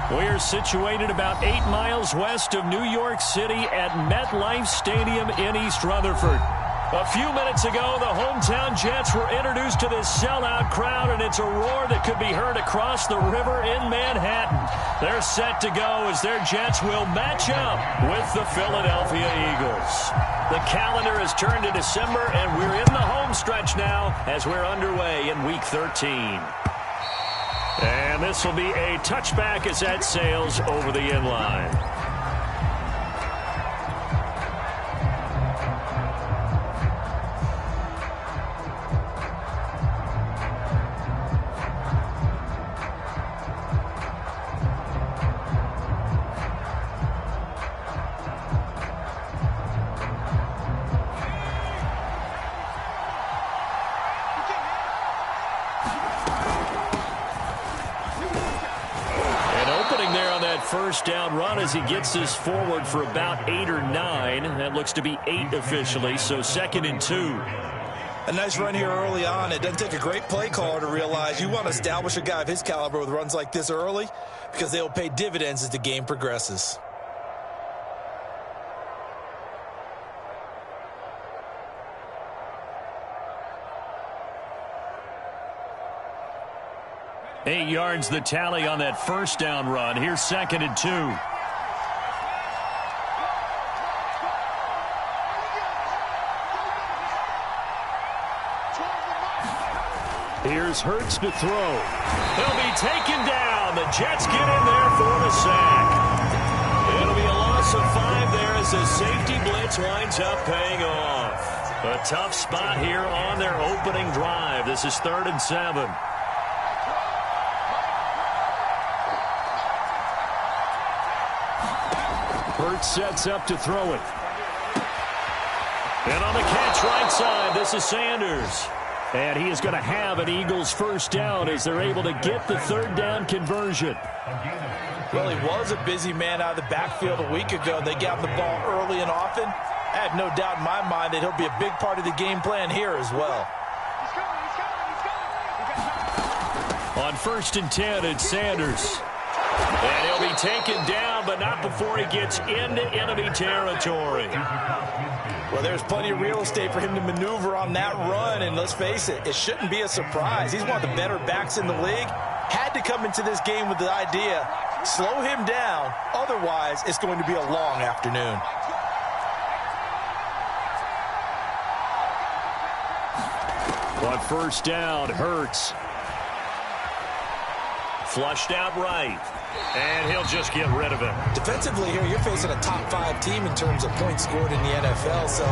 We're situated about 8 miles west of New York City at MetLife Stadium in East Rutherford. A few minutes ago, the hometown Jets were introduced to this sellout crowd, and it's a roar that could be heard across the river in Manhattan. They're set to go as their Jets will match up with the Philadelphia Eagles. The calendar has turned to December, and we're in the home stretch now as we're underway in Week 13. And this will be a touchback as that sails over the inline. First down run as he gets this forward for about 8 or 9. That looks to be 8 officially, so 2nd and 2. A nice run here early on. It doesn't take a great play caller to realize you want to establish a guy of his caliber with runs like this early because they will pay dividends as the game progresses. Eight yards the tally on that first down run. Here's 2nd and 2. Here's Hurts to throw. He'll be taken down. The Jets get in there for the sack. It'll be a loss of 5 there as the safety blitz winds up paying off. A tough spot here on their opening drive. This is 3rd and 7. Hurts sets up to throw it. And on the catch right side, this is Sanders. And he is going to have an Eagles first down as they're able to get the 3rd down conversion. Well, he was a busy man out of the backfield a week ago. They got him the ball early and often. I have no doubt in my mind that he'll be a big part of the game plan here as well. On 1st and 10, it's Sanders. And he'll be taken down, but not before he gets into enemy territory. Well, there's plenty of real estate for him to maneuver on that run, and let's face it, it shouldn't be a surprise. He's one of the better backs in the league. Had to come into this game with the idea, slow him down, otherwise it's going to be a long afternoon. On 1st down, Hurts. Flushed out right. And he'll just get rid of it. Defensively here, you're facing a top 5 team in terms of points scored in the NFL. So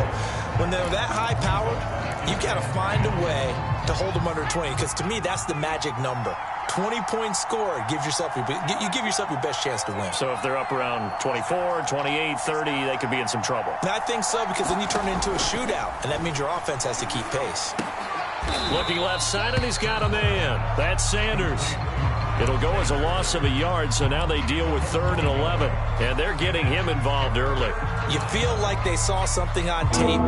when they're that high-powered, you've got to find a way to hold them under 20. Because to me, that's the magic number. 20 points scored, you give yourself your best chance to win. So if they're up around 24, 28, 30, they could be in some trouble. And I think so, because then you turn it into a shootout, and that means your offense has to keep pace. Looking left side, and he's got a man. That's Sanders. It'll go as a loss of a yard, so now they deal with 3rd and 11. And they're getting him involved early. You feel like they saw something on tape,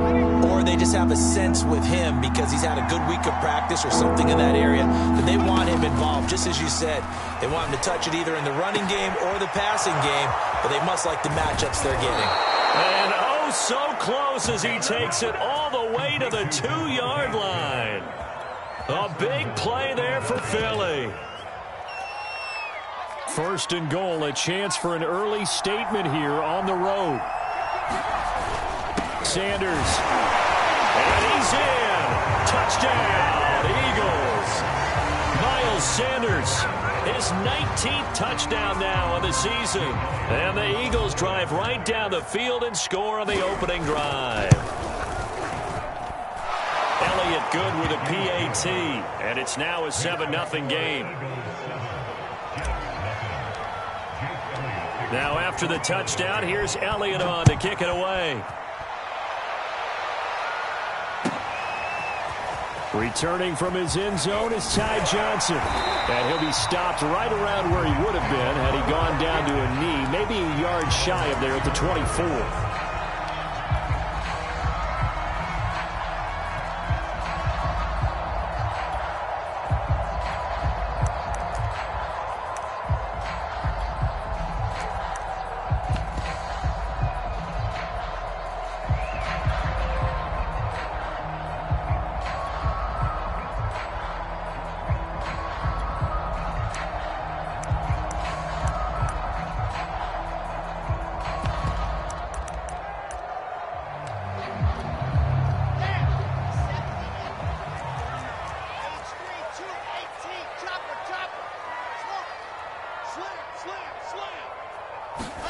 or they just have a sense with him because he's had a good week of practice or something in that area, that they want him involved. Just as you said, they want him to touch it either in the running game or the passing game, but they must like the matchups they're getting. And oh, so close as he takes it all the way to the 2-yard line. A big play there for Philly. 1st and goal, a chance for an early statement here on the road. Sanders. And he's in. Touchdown, Eagles. Miles Sanders, his 19th touchdown now of the season. And the Eagles drive right down the field and score on the opening drive. Elliott good with a PAT. And it's now a 7-0 game. Now after the touchdown, here's Elliott on to kick it away. Returning from his end zone is Ty Johnson. And he'll be stopped right around where he would have been had he gone down to a knee, maybe a yard shy of there at the 24.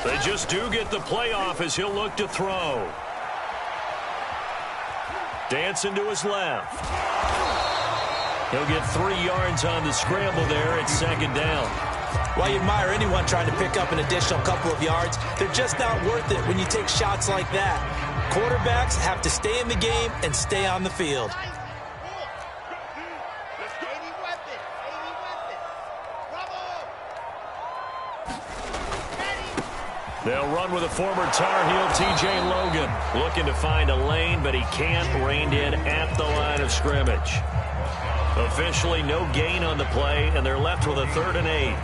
They just do get the playoff as he'll look to throw. Dancing to his left. He'll get 3 yards on the scramble there at second down. Well, you admire anyone trying to pick up an additional couple of yards. They're just not worth it when you take shots like that. Quarterbacks have to stay in the game and stay on the field. They'll run with a former Tar Heel, T.J. Logan. Looking to find a lane, but he can't. Reined in at the line of scrimmage. Officially no gain on the play, and they're left with a 3rd and 8.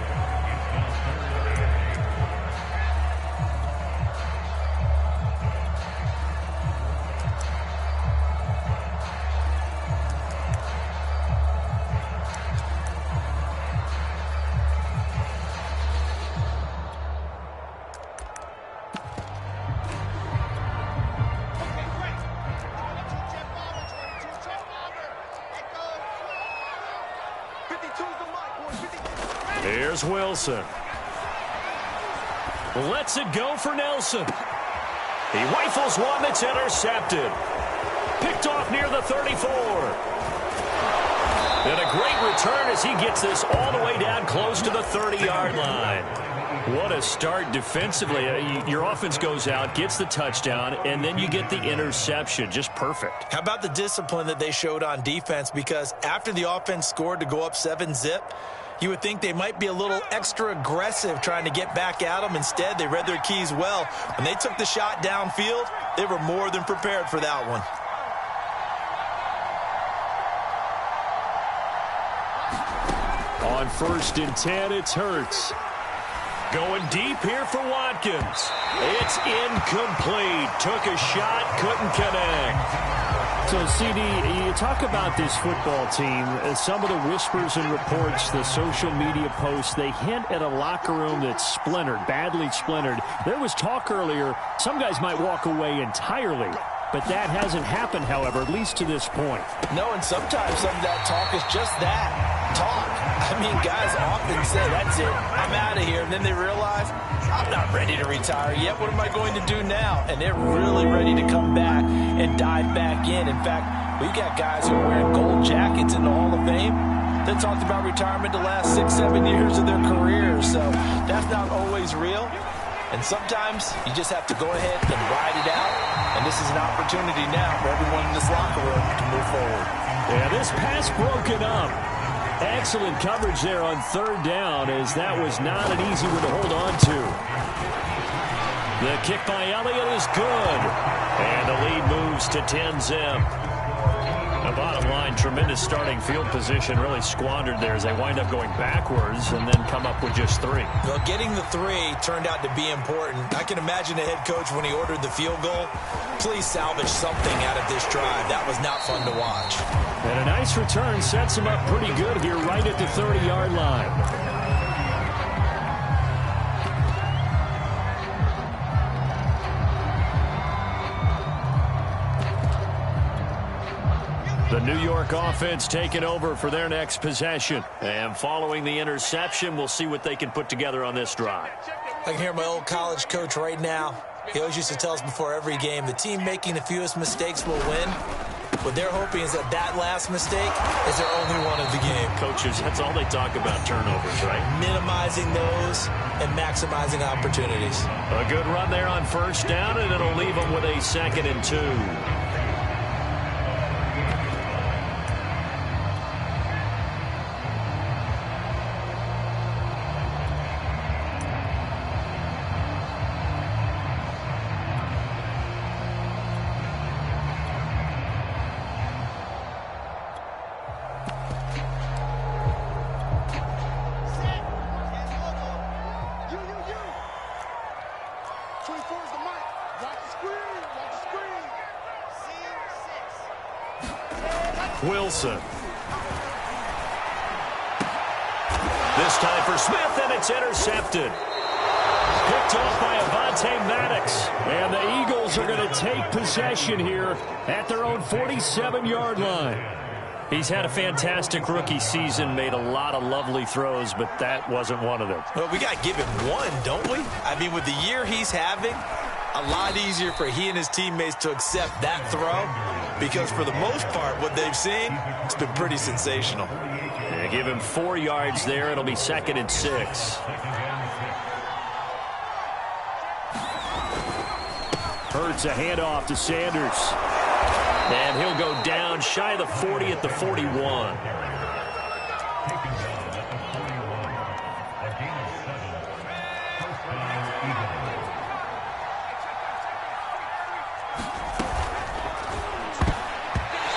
Here's Wilson. Lets it go for Nelson. He rifles one that's intercepted. Picked off near the 34. And a great return as he gets this all the way down close to the 30-yard line. What a start defensively. Your offense goes out, gets the touchdown, and then you get the interception. Just perfect. How about the discipline that they showed on defense? Because after the offense scored to go up 7-zip, you would think they might be a little extra aggressive trying to get back at them. Instead, they read their keys well. When they took the shot downfield, they were more than prepared for that one. On 1st and 10, it's Hurts. Going deep here for Watkins. It's incomplete. Took a shot, couldn't connect. So, CD, you talk about this football team. Some of the whispers and reports, the social media posts, they hint at a locker room that's splintered, badly splintered. There was talk earlier, some guys might walk away entirely. But that hasn't happened, however, at least to this point. No, and sometimes some of that talk is just that, talk. I mean, guys often say, that's it, I'm out of here. And then they realize, I'm not ready to retire yet. What am I going to do now? And they're really ready to come back and dive back in. In fact, we've got guys who are wearing gold jackets in the Hall of Fame that talked about retirement the last 6-7 years of their careers. So that's not always real. And sometimes you just have to go ahead and ride it out. And this is an opportunity now for everyone in this locker room to move forward. Yeah, this pass broken up. Excellent coverage there on 3rd down, as that was not an easy one to hold on to. The kick by Elliott is good. And the lead moves to 10-zip. The bottom line, tremendous starting field position, really squandered there as they wind up going backwards and then come up with just 3. Well, getting the 3 turned out to be important. I can imagine the head coach when he ordered the field goal. Please salvage something out of this drive. That was not fun to watch. And a nice return sets him up pretty good here right at the 30-yard line. The New York offense taking over for their next possession. And following the interception, we'll see what they can put together on this drive. I can hear my old college coach right now. He always used to tell us before every game, the team making the fewest mistakes will win. What they're hoping is that that last mistake is their only one of the game. Coaches, that's all they talk about, turnovers, right? Minimizing those and maximizing opportunities. A good run there on 1st down, and it'll leave them with a 2nd and 2. Wilson. This time for Smith, and it's intercepted. Picked off by Avonte Maddox. And the Eagles are going to take possession here at their own 47-yard line. He's had a fantastic rookie season, made a lot of lovely throws, but that wasn't one of them. Well, we got to give him one, don't we? I mean, with the year he's having, a lot easier for he and his teammates to accept that throw because for the most part, what they've seen, it's been pretty sensational. Yeah, give him 4 yards there. It'll be 2nd and 6. Hurts a handoff to Sanders. And he'll go down shy of the 40 at the 41.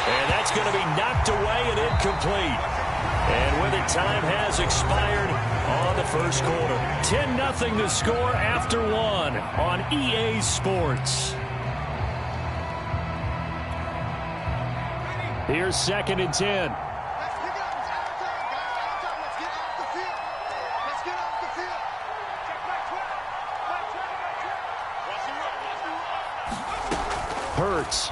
And that's going to be knocked away and incomplete. And with it, time has expired on the first quarter. 10-0 to score after 1 on EA Sports. Here's 2nd and 10. Hurts.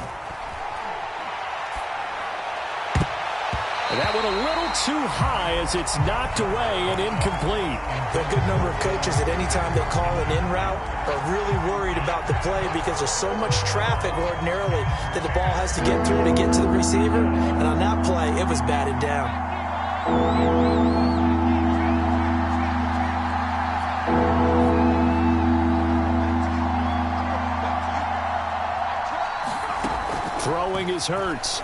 And that went a little too high as it's knocked away and incomplete. There are a good number of coaches at any time they call an in route are really worried about the play because there's so much traffic ordinarily that the ball has to get through to get to the receiver. And on that play, it was batted down. Throwing is Hurts.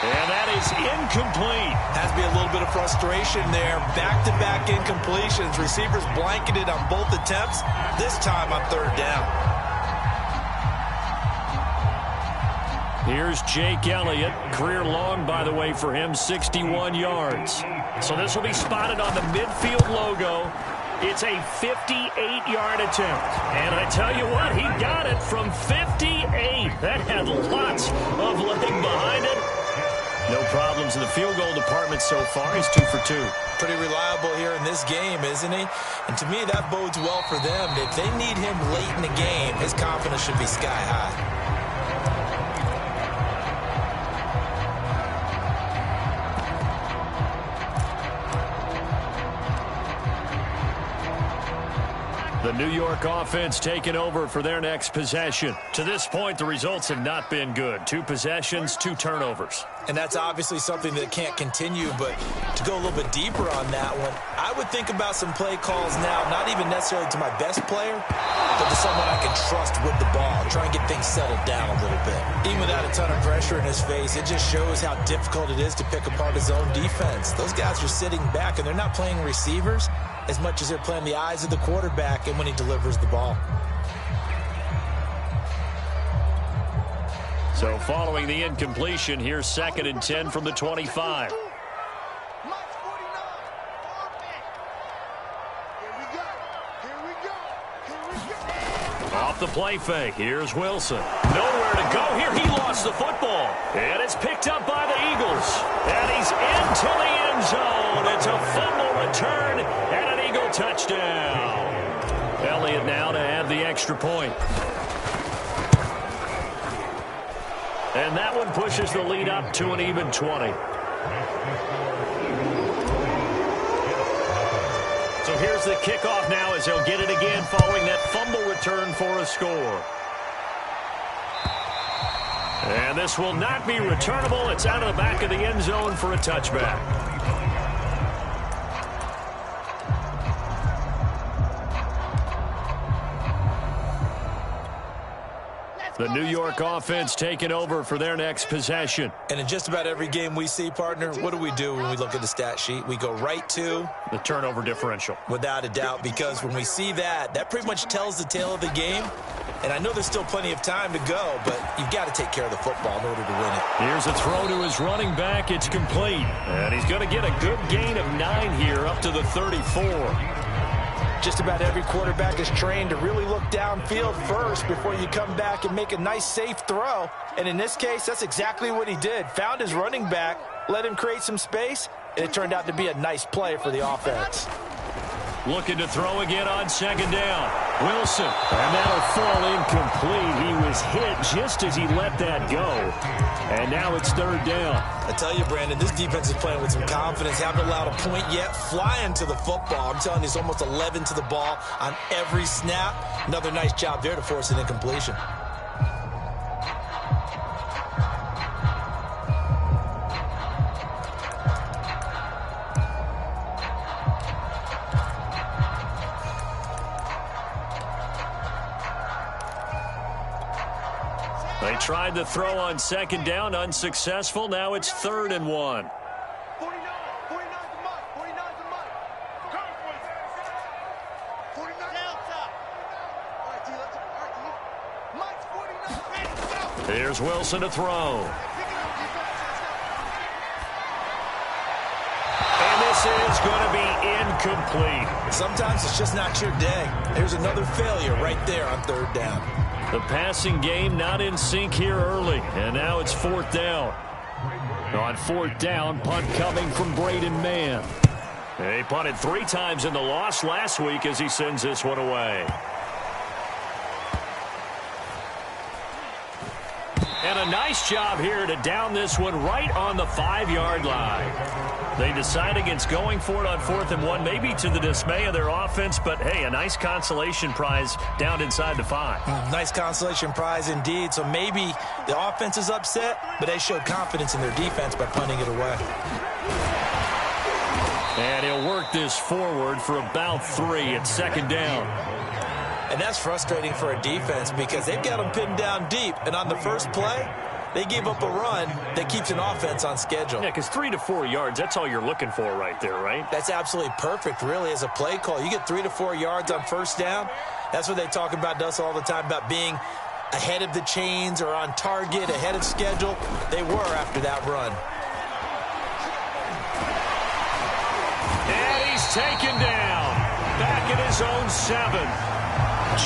And that is incomplete. Has to be a little bit of frustration there. Back-to-back incompletions. Receivers blanketed on both attempts. This time on 3rd down. Here's Jake Elliott. Career long, by the way, for him, 61 yards. So this will be spotted on the midfield logo. It's a 58-yard attempt. And I tell you what, he got it from 58. That had lots of leg behind it. No problems in the field goal department so far. He's 2 for 2. Pretty reliable here in this game, isn't he? And to me, that bodes well for them. If they need him late in the game, his confidence should be sky high. The New York offense taking over for their next possession. To this point, the results have not been good. 2 possessions, 2 turnovers. And that's obviously something that can't continue, but to go a little bit deeper on that one, I would think about some play calls now, not even necessarily to my best player, but to someone I can trust with the ball, try and get things settled down a little bit. Even without a ton of pressure in his face, it just shows how difficult it is to pick apart his own defense. Those guys are sitting back, and they're not playing receivers as much as they're playing the eyes of the quarterback and when he delivers the ball. So following the incompletion, here's 2nd and 10 from the 25. Off the play fake, here's Wilson. Nowhere to go here. He lost the football. And it's picked up by the Eagles. And he's into the end zone. It's a fumble return and an Eagle touchdown. Elliott now to add the extra point. And that one pushes the lead up to an even 20. So here's the kickoff now as they'll get it again following that fumble return for a score. And this will not be returnable. It's out of the back of the end zone for a touchback. The New York offense taking over for their next possession. And in just about every game we see, partner, what do we do when we look at the stat sheet? We go right to the turnover differential. Without a doubt, because when we see that, that pretty much tells the tale of the game. And I know there's still plenty of time to go, but you've got to take care of the football in order to win it. Here's a throw to his running back. It's complete. And he's going to get a good gain of 9 here up to the 34. Just about every quarterback is trained to really look downfield first before you come back and make a nice, safe throw. And in this case, that's exactly what he did. Found his running back, let him create some space, and it turned out to be a nice play for the offense. Looking to throw again on second down. Wilson. And that'll fall incomplete. He was hit just as he let that go. And now it's third down. I tell you, Brandon, this defense is playing with some confidence. Haven't allowed a point yet. Flying to the football. I'm telling you, it's almost 11 to the ball on every snap. Another nice job there to force an incompletion. They tried to throw on second down, unsuccessful. Now it's 3rd and 1. 49's the mark. 49's the mark. 49's outside. All right, D, let's go. All right, D. Mike's 49. Here's Wilson to throw. And this is going to be incomplete. Sometimes it's just not your day. There's another failure right there on 3rd down. The passing game not in sync here early, and now it's 4th down. On 4th down, punt coming from Braden Mann. He punted 3 times in the loss last week as he sends this one away. And a nice job here to down this one right on the 5-yard line. They decide against going for it on 4th and 1, maybe to the dismay of their offense, but hey, a nice consolation prize down inside the 5. Nice consolation prize indeed. So maybe the offense is upset, but they showed confidence in their defense by punting it away. And he'll work this forward for about 3 at 2nd down. And that's frustrating for a defense because they've got them pinned down deep. And on the first play, they gave up a run that keeps an offense on schedule. Yeah, because 3 to 4 yards, that's all you're looking for right there, right? That's absolutely perfect, really, as a play call. You get 3 to 4 yards on first down. That's what they talk about to us all the time, about being ahead of the chains or on target, ahead of schedule. They were after that run. And he's taken down. Back at his own 7.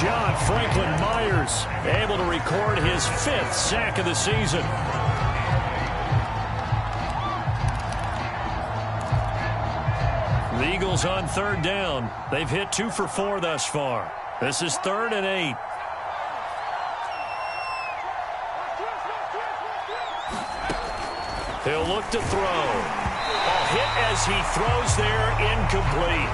John Franklin Myers able to record his 5th sack of the season. The Eagles on 3rd down. They've hit 2 for 4 thus far. This is 3rd and 8. He'll look to throw. A hit as he throws there, incomplete.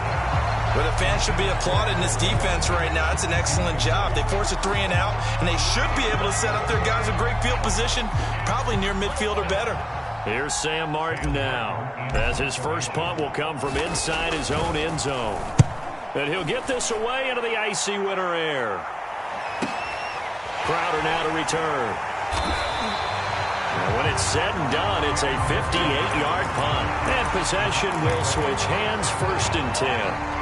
But the fans should be applauding this defense right now. It's an excellent job. They force a 3 and out, and they should be able to set up their guys with great field position, probably near midfield or better. Here's Sam Martin now, as his first punt will come from inside his own end zone. And he'll get this away into the icy winter air. Crowder now to return. And when it's said and done, it's a 58-yard punt. And possession will switch hands, 1st and 10.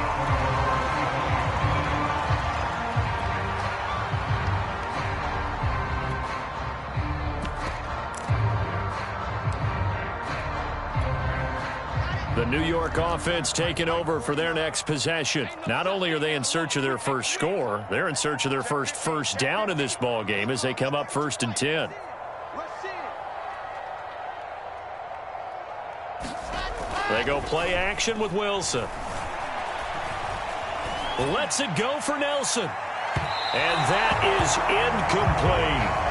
The New York offense taking over for their next possession. Not only are they in search of their first score, they're in search of their first down in this ball game as they come up 1st and 10. They go play action with Wilson. Lets it go for Nelson. And that is incomplete.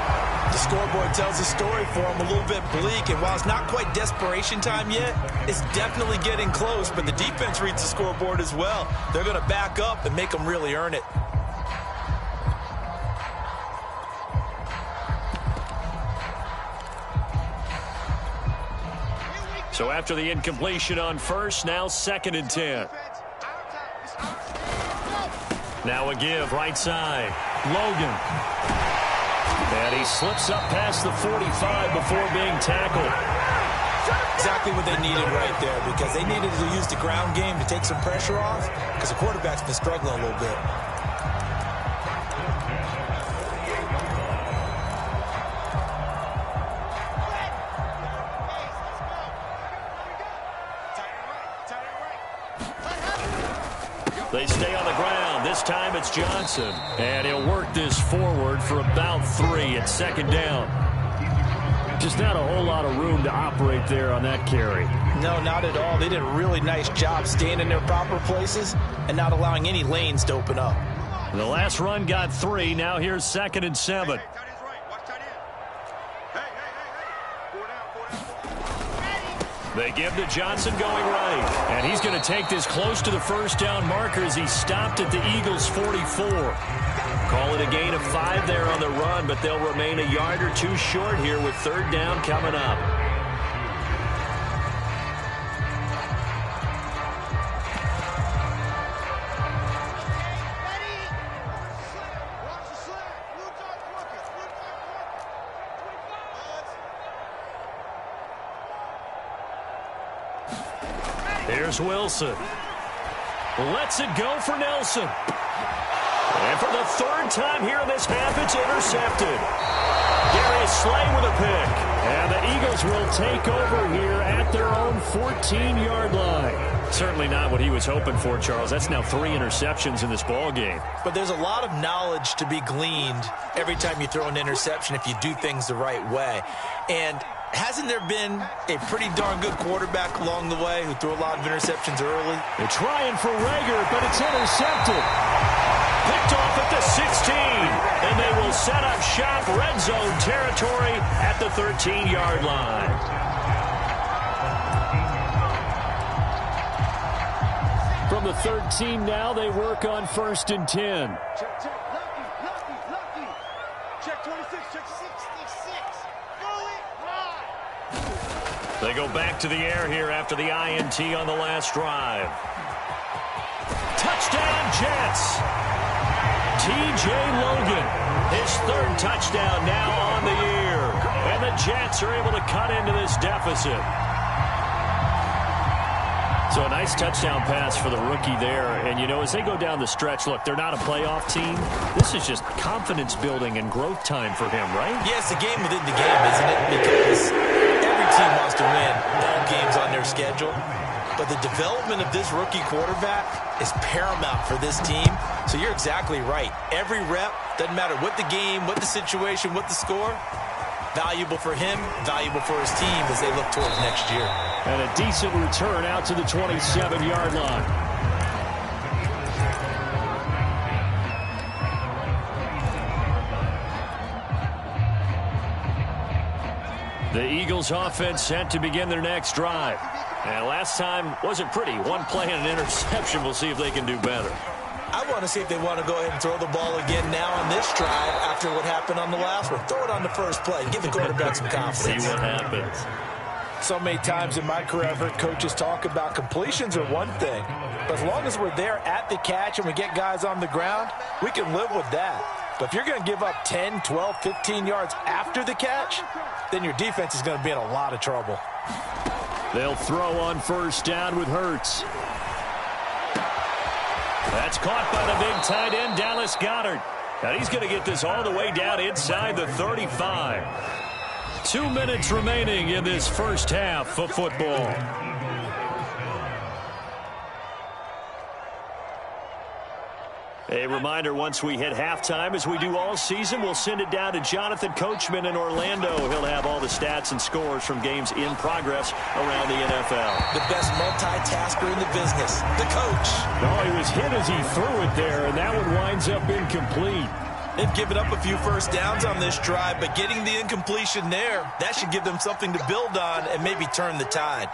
The scoreboard tells a story for them, a little bit bleak, and while it's not quite desperation time yet, it's definitely getting close, but the defense reads the scoreboard as well. They're going to back up and make them really earn it. So after the incompletion on 1st, now 2nd and 10. Now a give, right side. Logan. And he slips up past the 45 before being tackled. Exactly what they needed right there, because they needed to use the ground game to take some pressure off, because the quarterback's been struggling a little bit. They stay on the ground. This time it's Johnson. And he'll work this forward for about 3 at 2nd down. Just not a whole lot of room to operate there on that carry. No, not at all. They did a really nice job staying in their proper places and not allowing any lanes to open up. The last run got 3. Now here's 2nd and 7. They give to Johnson going right. And he's going to take this close to the first down marker as he stopped at the Eagles' 44. Call it a gain of 5 there on the run, but they'll remain a yard or 2 short here with 3rd down coming up. Here's Wilson. Lets it go for Nelson. And for the 3rd time here in this half, it's intercepted. Darius Slay with a pick. And the Eagles will take over here at their own 14-yard line. Certainly not what he was hoping for, Charles. That's now 3 interceptions in this ball game. But there's a lot of knowledge to be gleaned every time you throw an interception if you do things the right way. And hasn't there been a pretty darn good quarterback along the way who threw a lot of interceptions early? They're trying for Rager, but it's intercepted. Picked off at the 16, and they will set up shop red zone territory at the 13-yard line. From the 13 now, they work on 1st and 10. Check, lucky. Check 26, check 66. They go back to the air here after the INT on the last drive. Touchdown, Jets. T.J. Logan, his 3rd touchdown now on the year. And the Jets are able to cut into this deficit. So a nice touchdown pass for the rookie there. And, you know, as they go down the stretch, look, they're not a playoff team. This is just confidence building and growth time for him, right? Yeah, it's a game within the game, isn't it? Because every team wants to win all games on their schedule. But the development of this rookie quarterback is paramount for this team. So you're exactly right. Every rep, doesn't matter what the game, what the situation, what the score, valuable for him, valuable for his team as they look towards next year. And a decent return out to the 27-yard line. The Eagles offense set to begin their next drive. And last time wasn't pretty. 1 play and an interception. We'll see if they can do better. I want to see if they want to go ahead and throw the ball again now on this drive after what happened on the last one. Throw it on the first play. Give the quarterback some confidence. See what happens. So many times in my career, I've heard coaches talk about completions are one thing. But as long as we're there at the catch and we get guys on the ground, we can live with that. But if you're going to give up 10, 12, 15 yards after the catch, then your defense is going to be in a lot of trouble. They'll throw on 1st down with Hurts. That's caught by the big tight end, Dallas Goedert. And he's going to get this all the way down inside the 35. 2 minutes remaining in this first half of football. A reminder, once we hit halftime, as we do all season, we'll send it down to Jonathan Coachman in Orlando. He'll have all the stats and scores from games in progress around the NFL. The best multitasker in the business, the coach. No, he was hit as he threw it there, and that one winds up incomplete. They've given up a few first downs on this drive, but getting the incompletion there, that should give them something to build on and maybe turn the tide.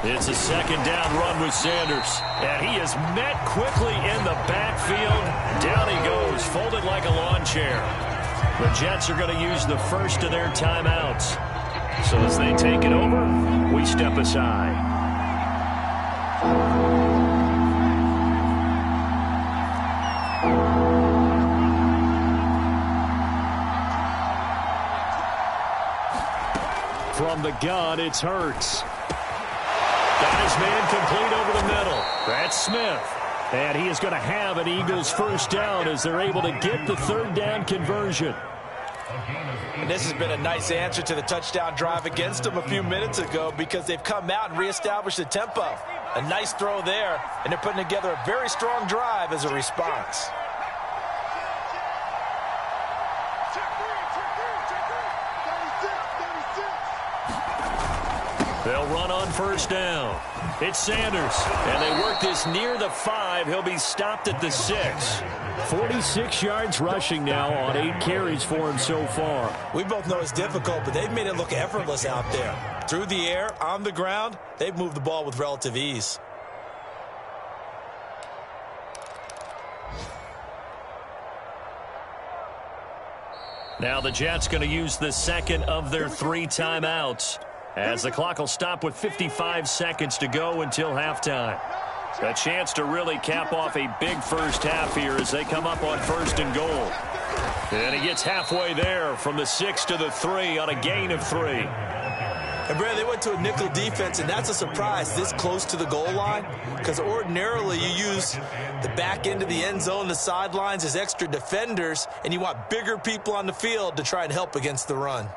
It's a 2nd down run with Sanders. And he is met quickly in the backfield. Down he goes, folded like a lawn chair. The Jets are going to use the first of their timeouts. So as they take it over, we step aside. From the gun, it's Hurts. Got his man complete over the middle. That's Smith. And he is going to have an Eagles 1st down as they're able to get the 3rd down conversion. And this has been a nice answer to the touchdown drive against them a few minutes ago because they've come out and reestablished the tempo. A nice throw there, and they're putting together a very strong drive as a response. They'll run on first down. It's Sanders. And they work this near the 5. He'll be stopped at the 6. 46 yards rushing now on 8 carries for him so far. We both know it's difficult, but they've made it look effortless out there. Through the air, on the ground, they've moved the ball with relative ease. Now the Jets going to use the second of their 3 timeouts, as the clock will stop with 55 seconds to go until halftime. A chance to really cap off a big first half here as they come up on 1st and goal. And he gets halfway there from the 6 to the 3 on a gain of 3. And, Brad, they went to a nickel defense, and that's a surprise this close to the goal line, because ordinarily you use the back end of the end zone, the sidelines as extra defenders, and you want bigger people on the field to try and help against the run.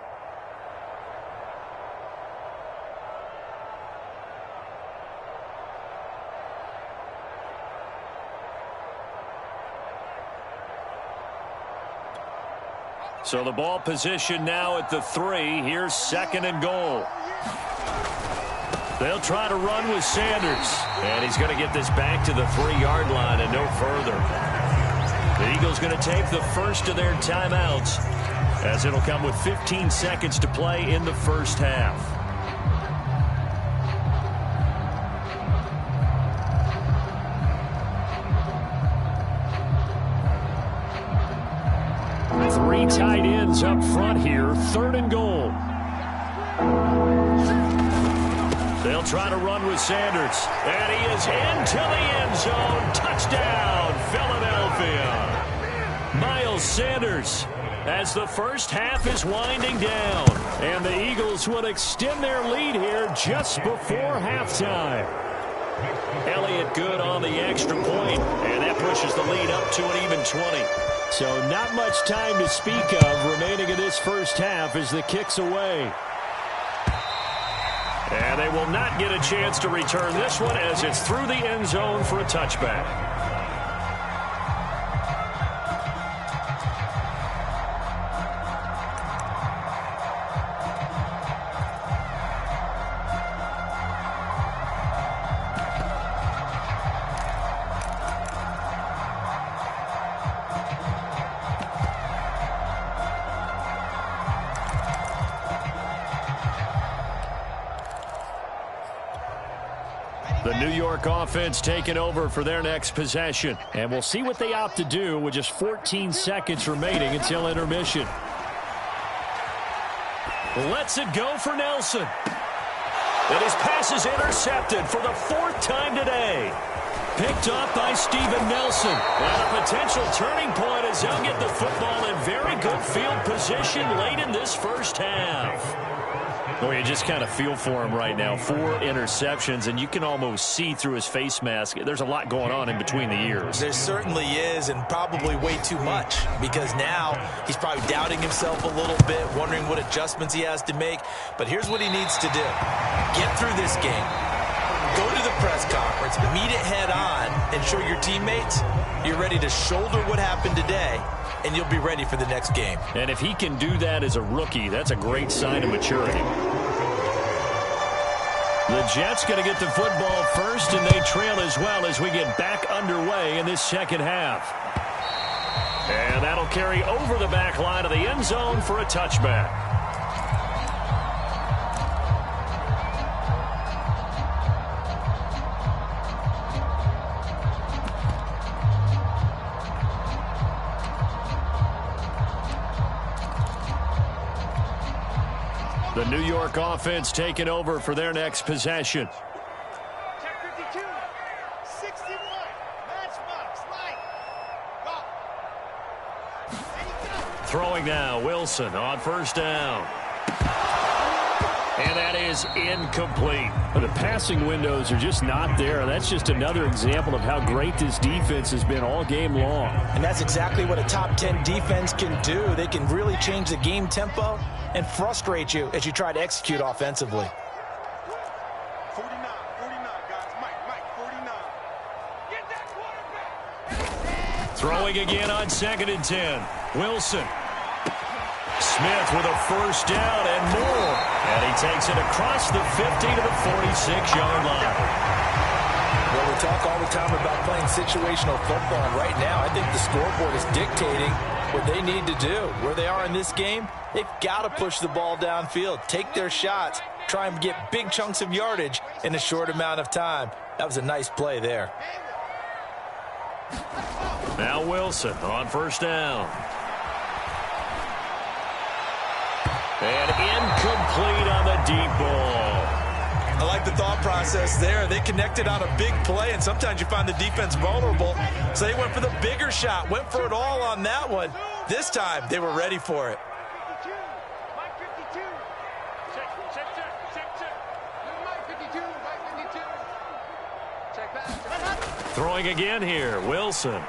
So the ball position now at the 3. Here's 2nd and goal. They'll try to run with Sanders. And he's going to get this back to the 3-yard line and no further. The Eagles going to take the first of their timeouts, as it'll come with 15 seconds to play in the first half. Three tight ends up front here. 3rd and goal. They'll try to run with Sanders. And he is into the end zone. Touchdown, Philadelphia. Miles Sanders, as the first half is winding down. And the Eagles will extend their lead here just before halftime. Elliott good on the extra point, and that pushes the lead up to an even 20. So not much time to speak of remaining in this first half as the kick's away. And they will not get a chance to return this one as it's through the end zone for a touchback. The New York offense taking over for their next possession. And we'll see what they opt to do with just 14 seconds remaining until intermission. Lets it go for Nelson. And his pass is intercepted for the 4th time today. Picked up by Steven Nelson. And a potential turning point as they'll get the football in very good field position late in this first half. Well, you just kind of feel for him right now. 4 interceptions, and you can almost see through his face mask. There's a lot going on in between the ears. There certainly is, and probably way too much, because now he's probably doubting himself a little bit, wondering what adjustments he has to make. But here's what he needs to do. Get through this game. Go to the press conference, meet it head on, and show your teammates you're ready to shoulder what happened today, and you'll be ready for the next game. And if he can do that as a rookie, that's a great sign of maturity. The Jets going to get the football first, and they trail as well as we get back underway in this second half. And that'll carry over the back line of the end zone for a touchback. The New York offense taking over for their next possession. Check 52, 61, matchbox, light, go. Throwing now, Wilson on first down. And that is incomplete. The passing windows are just not there. That's just another example of how great this defense has been all game long. And that's exactly what a top 10 defense can do. They can really change the game tempo and frustrate you as you try to execute offensively. 49, guys. Mike, 49. Get that quarterback. Throwing again on 2nd and 10. Wilson. Smith with a first down and more. And he takes it across the 50 to the 46-yard line. Well, we talk all the time about playing situational football. And right now, I think the scoreboard is dictating what they need to do. Where they are in this game, they've got to push the ball downfield, take their shots, try and get big chunks of yardage in a short amount of time. That was a nice play there. Now Wilson on first down. And incomplete on the deep ball. I like the thought process there. They connected on a big play, and sometimes you find the defense vulnerable. So they went for the bigger shot, went for it all on that one. This time, they were ready for it. Throwing again here, Wilson.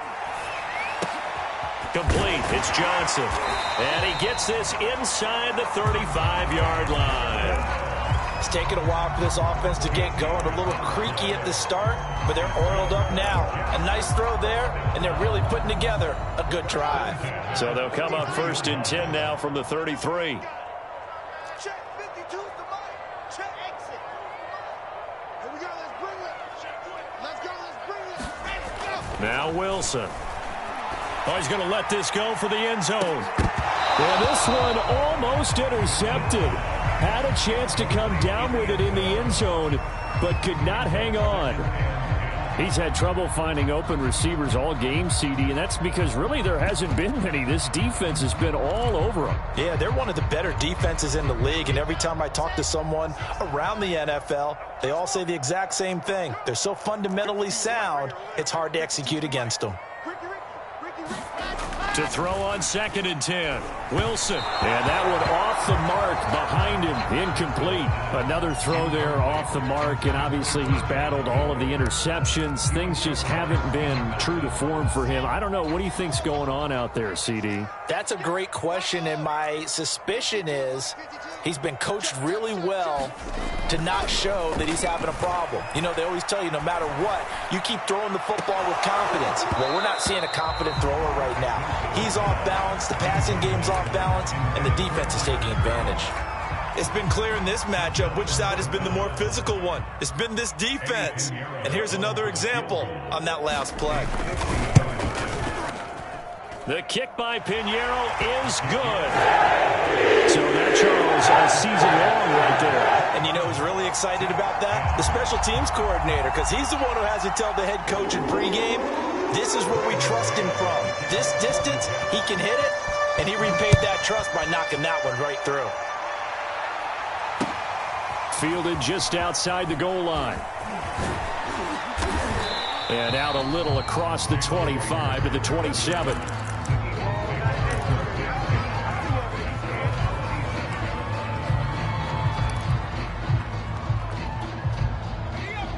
Complete, it's Johnson. And he gets this inside the 35-yard line. It's taken a while for this offense to get going. A little creaky at the start, but they're oiled up now. A nice throw there, and they're really putting together a good drive. So they'll come up first and 10 now from the 33. Check 52's the mic. Check exit. Here we go, let's bring it. Let's go, let's bring it. Let's go. Now Wilson. Oh, he's going to let this go for the end zone. Well, this one almost intercepted. Had a chance to come down with it in the end zone, but could not hang on. He's had trouble finding open receivers all game, CD, and that's because really there hasn't been many. This defense has been all over him. Yeah, they're one of the better defenses in the league, and every time I talk to someone around the NFL, they all say the exact same thing. They're so fundamentally sound, it's hard to execute against them. To throw on 2nd and 10. Wilson. And that one off the mark behind him. Incomplete. Another throw there off the mark. And obviously he's battled all of the interceptions. Things just haven't been true to form for him. I don't know. What do you think's going on out there, CD? That's a great question. And my suspicion is he's been coached really well to not show that he's having a problem. You know, they always tell you no matter what, you keep throwing the football with confidence. Well, we're not seeing a confident thrower right now. He's off balance, the passing game's off balance, and the defense is taking advantage. It's been clear in this matchup which side has been the more physical one. It's been this defense. And here's another example on that last play. The kick by Pinheiro is good. So that, Charles, a season long right there. And you know who's really excited about that? The special teams coordinator, because he's the one who has to tell the head coach in pregame, this is where we trust him from. This distance, he can hit it, and he repaid that trust by knocking that one right through. Fielded just outside the goal line. And out a little across the 25 to the 27.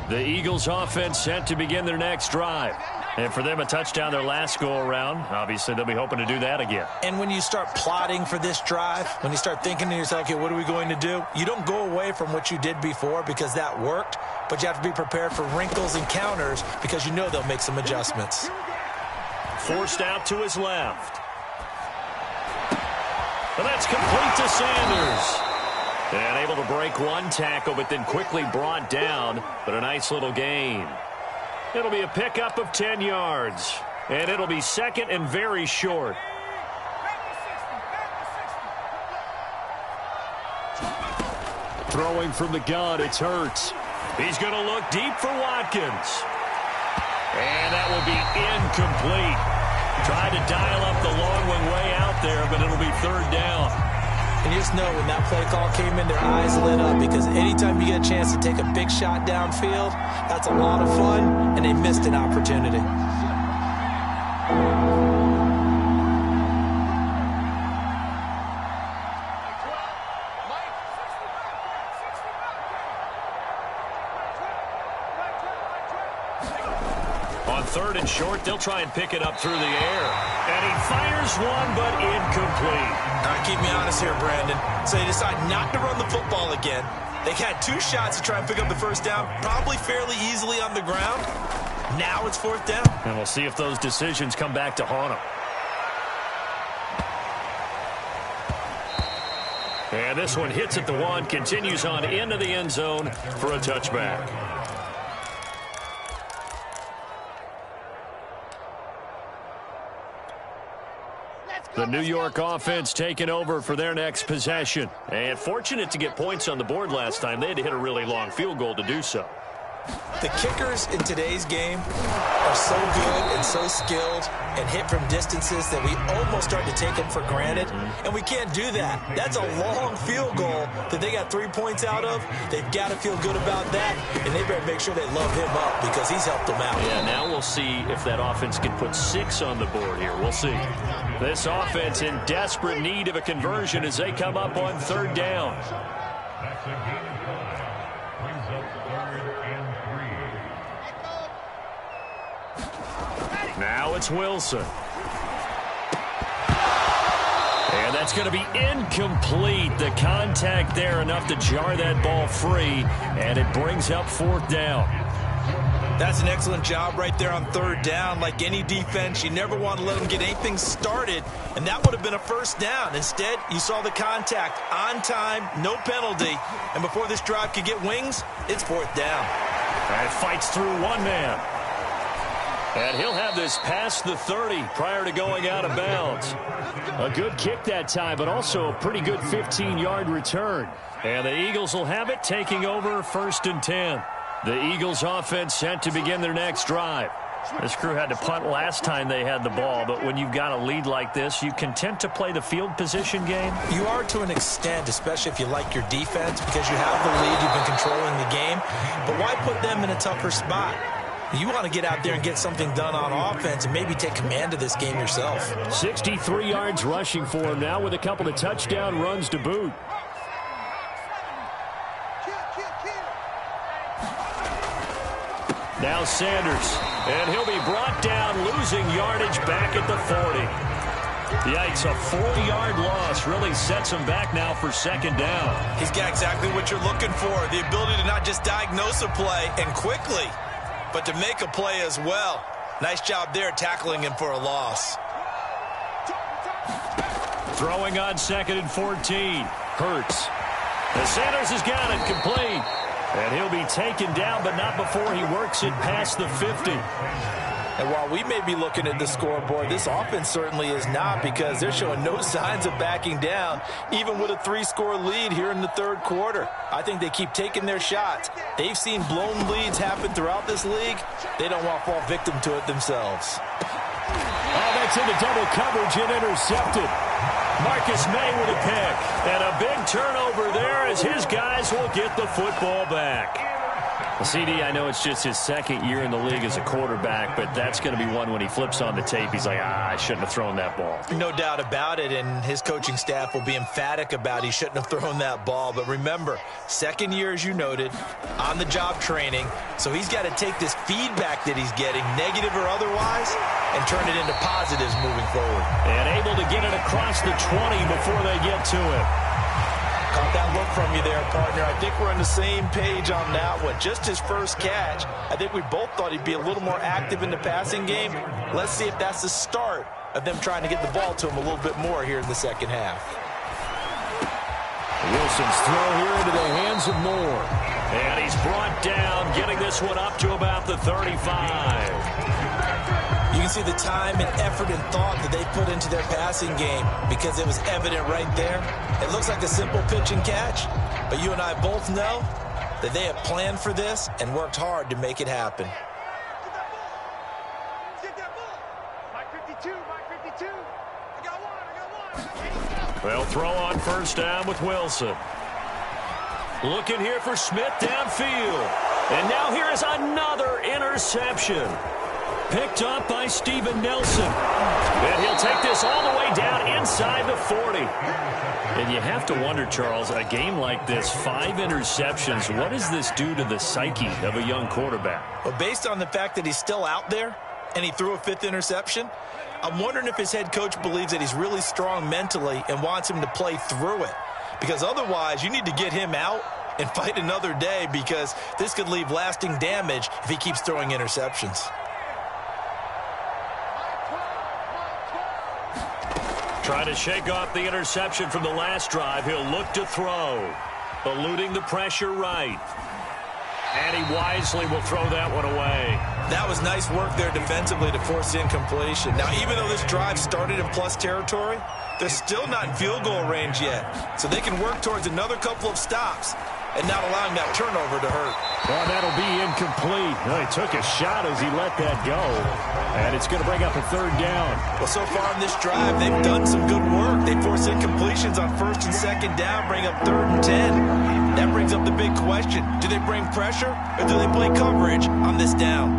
The Eagles offense set to begin their next drive. And for them, a touchdown their last go-around. Obviously, they'll be hoping to do that again. And when you start plotting for this drive, when you start thinking to yourself, okay, what are we going to do? You don't go away from what you did before because that worked, but you have to be prepared for wrinkles and counters because you know they'll make some adjustments. Forced out to his left. And that's complete to Sanders. And able to break one tackle, but then quickly brought down. But a nice little gain. It'll be a pickup of 10 yards. And it'll be second and very short. Throwing from the gun, it's Hurts. He's going to look deep for Watkins. And that will be incomplete. Tried to dial up the long one way out there, but it'll be third down. And you just know when that play call came in, their eyes lit up because anytime you get a chance to take a big shot downfield, that's a lot of fun, and they missed an opportunity. On third and short, they'll try and pick it up through the air. And he fires one, but incomplete. All right, keep me honest here, Brandon. So they decide not to run the football again. They had two shots to try and pick up the first down, probably fairly easily on the ground. Now it's fourth down. And we'll see if those decisions come back to haunt them. And this one hits at the 1, continues on into the end zone for a touchback. The New York offense taking over for their next possession. And fortunate to get points on the board last time. They had to hit a really long field goal to do so. The kickers in today's game are so good and so skilled and hit from distances that we almost start to take them for granted, and we can't do that. That's a long field goal that they got 3 points out of. They've got to feel good about that, and they better make sure they love him up because he's helped them out. Yeah, now we'll see if that offense can put 6 on the board here. We'll see. This offense in desperate need of a conversion as they come up on 3rd down. Now it's Wilson. And that's going to be incomplete. The contact there enough to jar that ball free, and it brings up 4th down. That's an excellent job right there on 3rd down. Like any defense, you never want to let them get anything started, and that would have been a 1st down. Instead, you saw the contact on time, no penalty, and before this drive could get wings, it's 4th down. And fights through one man. And he'll have this past the 30 prior to going out of bounds. A good kick that time, but also a pretty good 15-yard return. And the Eagles will have it, taking over 1st and 10. The Eagles offense set to begin their next drive. This crew had to punt last time they had the ball, but when you've got a lead like this, you content to play the field position game? You are to an extent, especially if you like your defense, because you have the lead, you've been controlling the game. But why put them in a tougher spot? You want to get out there and get something done on offense and maybe take command of this game yourself. 63 yards rushing for him now with a couple of touchdown runs to boot. Now Sanders, and he'll be brought down, losing yardage back at the 40. Yikes, a 4-yard loss really sets him back now for 2nd down. He's got exactly what you're looking for, the ability to not just diagnose a play and quickly, but to make a play as well. Nice job there tackling him for a loss. Throwing on 2nd and 14. Hurts. And Sanders has got it complete. And he'll be taken down, but not before he works it past the 50. And while we may be looking at the scoreboard, this offense certainly is not, because they're showing no signs of backing down, even with a 3-score lead here in the 3rd quarter. I think they keep taking their shots. They've seen blown leads happen throughout this league. They don't want to fall victim to it themselves. Oh, that's into double coverage and intercepted. Marcus May with a pick. And a big turnover there as his guys will get the football back. CD, I know it's just his 2nd year in the league as a quarterback, but that's going to be one when he flips on the tape. He's like, I shouldn't have thrown that ball. No doubt about it, and his coaching staff will be emphatic about he shouldn't have thrown that ball. But remember, 2nd year, as you noted, on-the-job training, so he's got to take this feedback that he's getting, negative or otherwise, and turn it into positives moving forward. And able to get it across the 20 before they get to it. Caught that look from you there, partner. I think we're on the same page on that one. Just his first catch. I think we both thought he'd be a little more active in the passing game. Let's see if that's the start of them trying to get the ball to him a little bit more here in the 2nd half. Wilson's throw here into the hands of Moore. And he's brought down, getting this one up to about the 35. You can see the time and effort and thought that they put into their passing game because it was evident right there. It looks like a simple pitch and catch, but you and I both know that they have planned for this and worked hard to make it happen. Well, throw on 1st down with Wilson. Looking here for Smith downfield. And now here is another interception. Picked up by Steven Nelson. And he'll take this all the way down inside the 40. And you have to wonder, Charles, a game like this, 5 interceptions, what does this do to the psyche of a young quarterback? Well, based on the fact that he's still out there and he threw a 5th interception, I'm wondering if his head coach believes that he's really strong mentally and wants him to play through it. Because otherwise, you need to get him out and fight another day, because this could leave lasting damage if he keeps throwing interceptions. Trying to shake off the interception from the last drive. He'll look to throw. Eluding the pressure right. And he wisely will throw that one away. That was nice work there defensively to force the incompletion. Now, even though this drive started in plus territory, they're still not in field goal range yet. So they can work towards another couple of stops and not allowing that turnover to hurt. Well, that'll be incomplete. Well, he took a shot as he let that go. And it's going to bring up a third down. Well, so far in this drive, they've done some good work. They force incompletions on first and second down, bring up 3rd and 10. That brings up the big question. Do they bring pressure or do they play coverage on this down?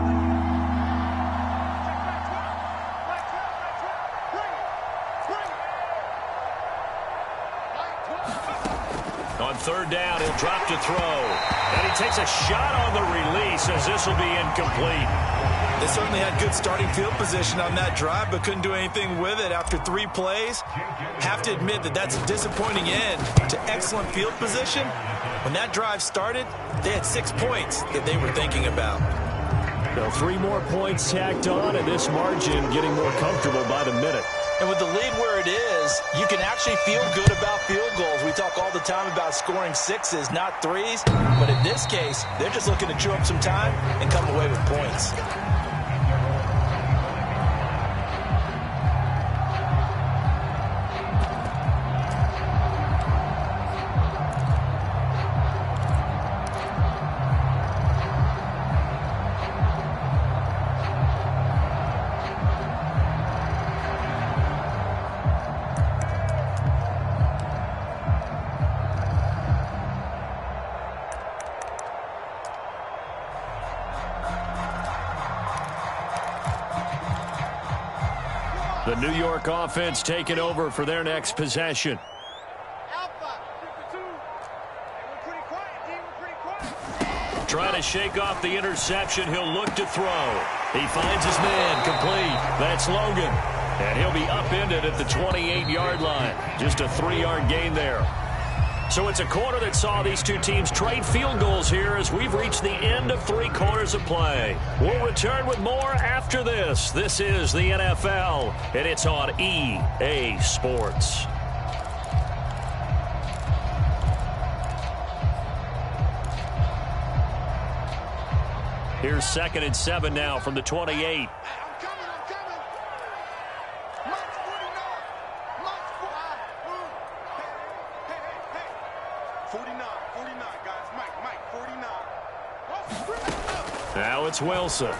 On 3rd down, he'll drop to throw. And he takes a shot on the release as this will be incomplete. They certainly had good starting field position on that drive, but couldn't do anything with it after 3 plays. Have to admit that that's a disappointing end to excellent field position. When that drive started, they had 6 points that they were thinking about. So 3 more points tacked on, and this margin getting more comfortable by the minute. And with the lead where it is, you can actually feel good about field goals. We talk all the time about scoring 6s, not 3s. But in this case, they're just looking to chew up some time and come away with points. The New York offense taking over for their next possession. Trying to shake off the interception. He'll look to throw. He finds his man complete. That's Logan. And he'll be upended at the 28-yard line. Just a 3-yard gain there. So it's a quarter that saw these two teams trade field goals here as we've reached the end of 3 quarters of play. We'll return with more after this. This is the NFL, and it's on EA Sports. Here's 2nd and 7 now from the 28. Now it's Wilson. And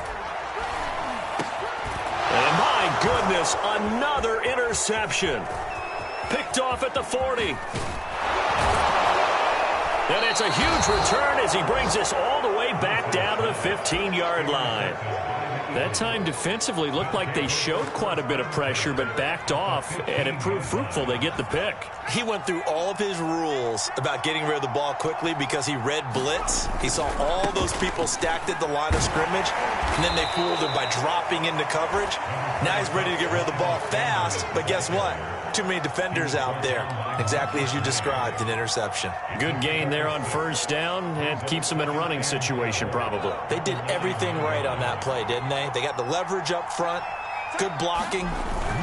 my goodness, another interception. Picked off at the 40. And it's a huge return as he brings us all the way back down to the 15-yard line. That time defensively looked like they showed quite a bit of pressure but backed off, and it proved fruitful. They get the pick. He went through all of his rules about getting rid of the ball quickly because he read blitz. He saw all those people stacked at the line of scrimmage, and then they fooled him by dropping into coverage. Now he's ready to get rid of the ball fast, but guess what? Too many defenders out there. Exactly as you described, an interception. Good gain there on 1st down, and keeps them in a running situation probably. They did everything right on that play, didn't they? They got the leverage up front, good blocking,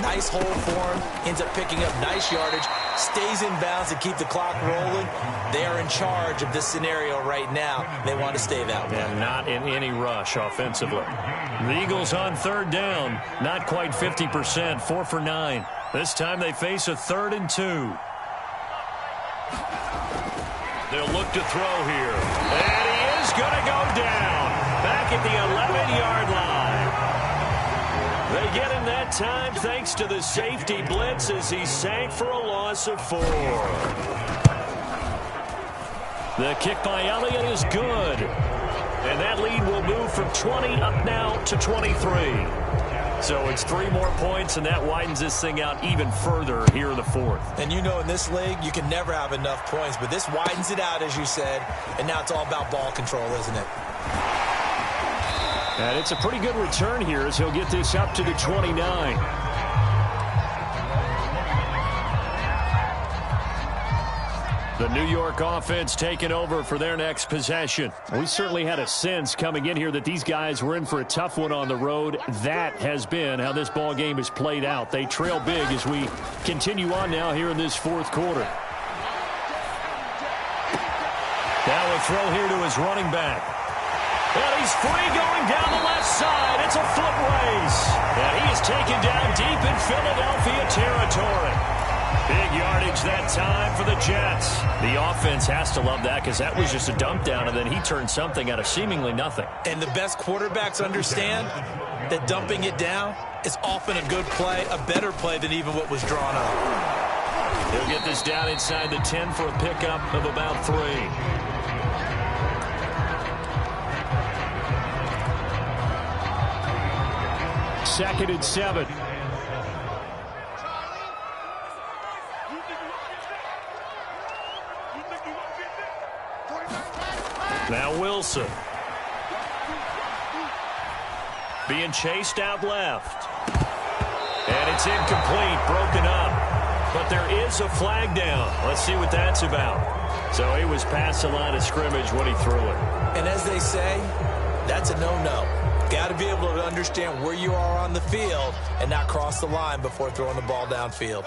nice hole for him, ends up picking up nice yardage, stays in bounds to keep the clock rolling. They are in charge of this scenario right now. They want to stay that way. And not in any rush offensively. The Eagles on 3rd down, not quite 50%, 4 for 9. This time they face a 3rd and 2. They'll look to throw here. And he is going to go down. Back at the 11-yard line. They get him that time thanks to the safety blitz as he sank for a loss of 4. The kick by Elliott is good. And that lead will move from 20 up now to 23. So it's 3 more points, and that widens this thing out even further here in the 4th. And you know in this league, you can never have enough points, but this widens it out, as you said, and now it's all about ball control, isn't it? And it's a pretty good return here as he'll get this up to the 29. The New York offense taking over for their next possession. We certainly had a sense coming in here that these guys were in for a tough one on the road. That has been how this ball game has played out. They trail big as we continue on now here in this fourth quarter. Now a throw here to his running back. And he's free going down the left side. It's a foot race. And he is taken down deep in Philadelphia territory. Big yardage that time for the Jets. The offense has to love that because that was just a dump down, and then he turned something out of seemingly nothing. And the best quarterbacks understand that dumping it down is often a good play, a better play than even what was drawn up. He'll get this down inside the 10 for a pickup of about 3. Second and 7. Now Wilson. Being chased out left. And it's incomplete, broken up. But there is a flag down. Let's see what that's about. So he was past the line of scrimmage when he threw it. And as they say, that's a no-no. Got to be able to understand where you are on the field and not cross the line before throwing the ball downfield.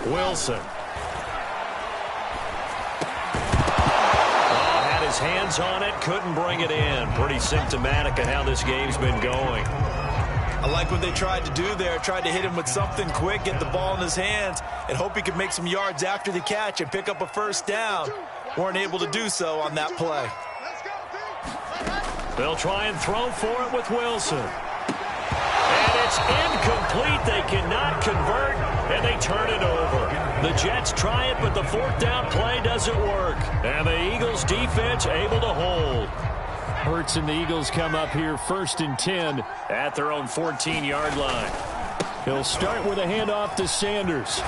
Wilson. Had his hands on it, couldn't bring it in. Pretty symptomatic of how this game's been going. I like what they tried to do there. Tried to hit him with something quick, get the ball in his hands, and hope he could make some yards after the catch and pick up a first down. Weren't able to do so on that play. They'll try and throw for it with Wilson. And it's incomplete. They cannot convert, and they turn it over. The Jets try it, but the fourth down play doesn't work. And the Eagles defense able to hold. Hurts and the Eagles come up here first and 10 at their own 14-yard line. He'll start with a handoff to Sanders.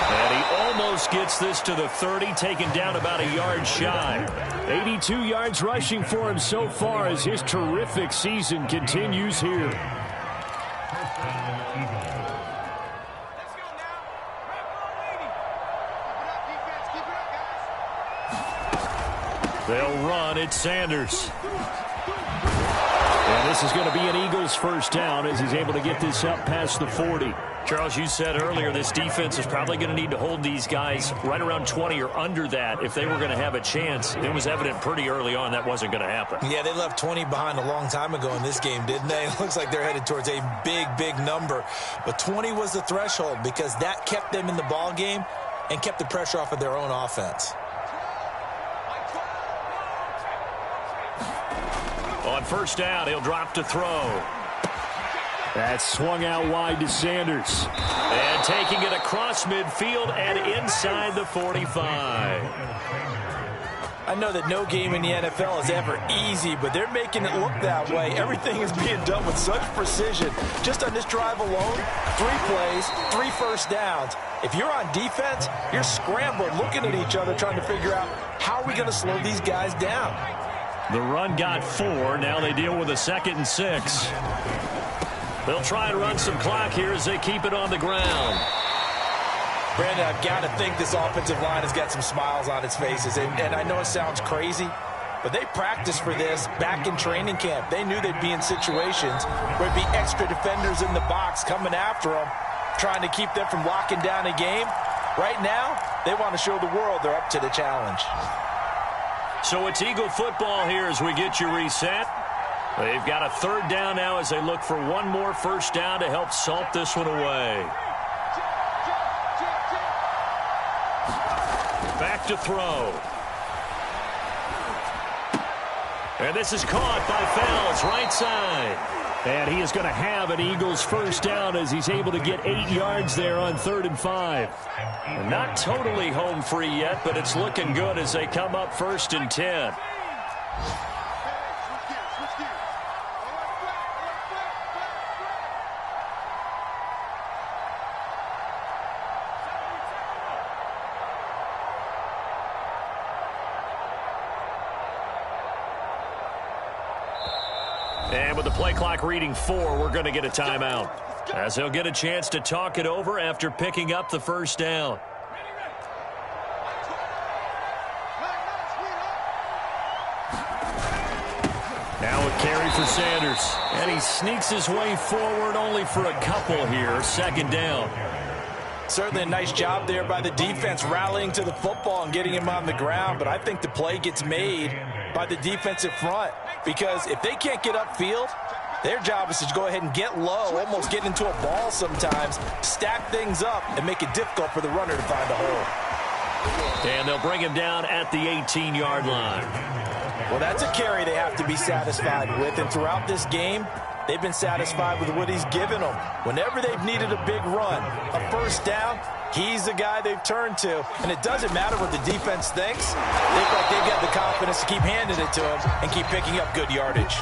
And he almost gets this to the 30, taken down about a yard shy. 82 yards rushing for him so far as his terrific season continues here. They'll run. It's Sanders. And this is going to be an Eagles first down as he's able to get this up past the 40. Charles, you said earlier this defense is probably going to need to hold these guys right around 20 or under that if they were going to have a chance. It was evident pretty early on that wasn't going to happen. Yeah, they left 20 behind a long time ago in this game, didn't they? It looks like they're headed towards a big, big number. But 20 was the threshold because that kept them in the ball game and kept the pressure off of their own offense. On first down, he'll drop to throw. That's swung out wide to Sanders. And taking it across midfield and inside the 45. I know that no game in the NFL is ever easy, but they're making it look that way. Everything is being done with such precision. Just on this drive alone, 3 plays, 3 first downs. If you're on defense, you're scrambling, looking at each other, trying to figure out how are we going to slow these guys down. The run got 4. Now they deal with a 2nd and 6. They'll try and run some clock here as they keep it on the ground. Brandon, I've got to think this offensive line has got some smiles on its faces. And I know it sounds crazy, but they practiced for this back in training camp. They knew they'd be in situations where it'd be extra defenders in the box coming after them, trying to keep them from locking down a game. Right now, they want to show the world they're up to the challenge. So it's Eagle football here as we get you reset. They've got a 3rd down now as they look for one more first down to help salt this one away. Back to throw. And this is caught by Fells, right side. And he is going to have an Eagles first down as he's able to get 8 yards there on 3rd and 5. Not totally home free yet, but it's looking good as they come up 1st and 10. And with the play clock reading 4, we're going to get a timeout. as he'll get a chance to talk it over after picking up the first down. Now a carry for Sanders, and he sneaks his way forward only for a couple here. Second down. Certainly a nice job there by the defense rallying to the football and getting him on the ground, but I think the play gets made by the defensive front because if they can't get upfield, their job is to go ahead and get low, almost get into a ball sometimes, stack things up, and make it difficult for the runner to find a hole. And they'll bring him down at the 18-yard line. Well, that's a carry they have to be satisfied with, and throughout this game, they've been satisfied with what he's given them. Whenever they've needed a big run, a first down, he's the guy they've turned to. And it doesn't matter what the defense thinks. They look like they've got the confidence to keep handing it to him and keep picking up good yardage.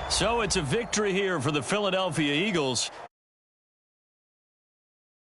So it's a victory here for the Philadelphia Eagles.